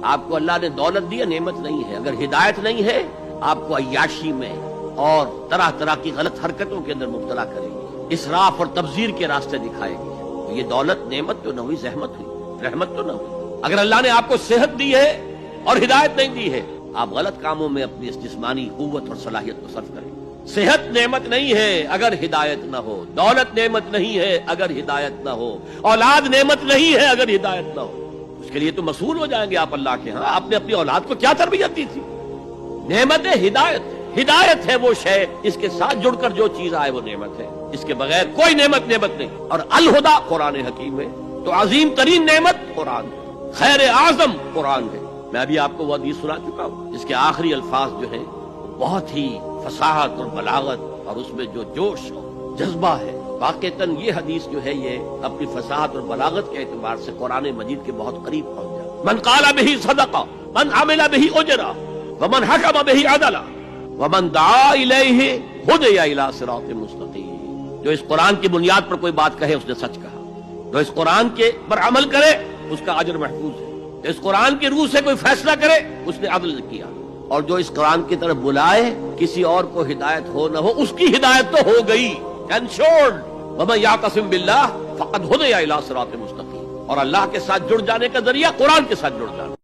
آپ کو اللہ نے دولت دی ہے، نعمت نہیں ہے۔ اگر ہدایت نہیں ہے آپ کو عیاشی میں اور طرح طرح کی غلط حرکتوں کے اندر مبتلا کرے گی، اسراف اور تبذیر کے راستے دکھائے گی۔ تو یہ دولت نعمت تو نہ ہوئی، زحمت ہوئی، رحمت تو نہ ہوئی۔ اگر اللہ نے آپ کو صحت دی ہے اور ہدایت نہیں دی ہے، آپ غلط کاموں میں اپنی اس جسمانی قوت اور صلاحیت کو صرف کریں۔ صحت نعمت نہیں ہے اگر ہدایت نہ ہو، دولت نعمت نہیں ہے اگر ہدایت نہ ہو، اولاد نعمت نہیں ہے اگر ہدایت نہ ہو۔ اس کے لیے تو مسئول ہو جائیں گے آپ اللہ کے ہاں۔ آپ نے اپنی اولاد کو کیا تربیت دی تھی؟ نعمت ہدایت، ہدایت ہے وہ شے، اس کے ساتھ جڑ کر جو چیز آئے وہ نعمت ہے، اس کے بغیر کوئی نعمت نہیں۔ اور الہدیٰ قرآن حکیم ہے، تو عظیم ترین نعمت قرآن ہے، خیر اعظم قرآن ہے۔ میں ابھی آپ کو وہ حدیث سنا چکا ہوں جس کے آخری الفاظ جو ہیں بہت ہی فصاحت اور بلاغت اور اس میں جو جوش اور جذبہ ہے، واقعتاً یہ حدیث جو ہے یہ اپنی فصاحت اور بلاغت کے اعتبار سے قرآن مجید کے بہت قریب پہنچ جائے۔ من قال به صدقہ، من عمل به اجرا، ومن حکم به عدلا، ومن دعا الیہ ہدی الی صراط مستقیم۔ جو اس قرآن کی بنیاد پر کوئی بات کہے اس نے سچ کہا، جو اس قرآن کے پر عمل کرے اس کا اجر محفوظ ہے، جو اس قرآن کی روح سے کوئی فیصلہ کرے اس نے عدل کیا، اور جو اس قرآن کی طرف بلائے کسی اور کو ہدایت ہو نہ ہو اس کی ہدایت تو ہو گئی، انشورڈ۔ وَمَن يَعْتَصِم بِاللَّهِ فَقَدْ هُدِيَ إِلَىٰ صِرَاطٍ مُسْتَقِيمٍ۔ اور اللہ کے ساتھ جڑ جانے کا ذریعہ قرآن کے ساتھ جڑ جانا۔